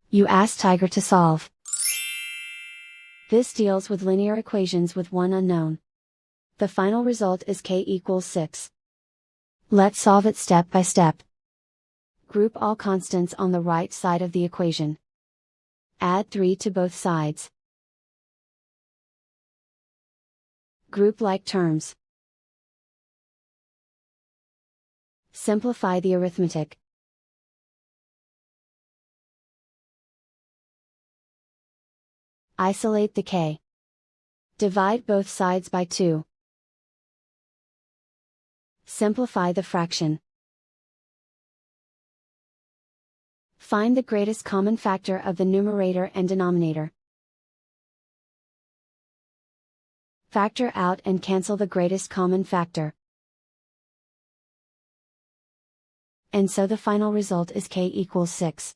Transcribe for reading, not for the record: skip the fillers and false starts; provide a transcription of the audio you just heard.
You ask Tiger to solve. This deals with linear equations with one unknown. The final result is k equals 6. Let's solve it step by step. Group all constants on the right side of the equation. Add 3 to both sides. Group like terms. Simplify the arithmetic. Isolate the k. Divide both sides by 2. Simplify the fraction. Find the greatest common factor of the numerator and denominator. Factor out and cancel the greatest common factor. And so the final result is k equals 6.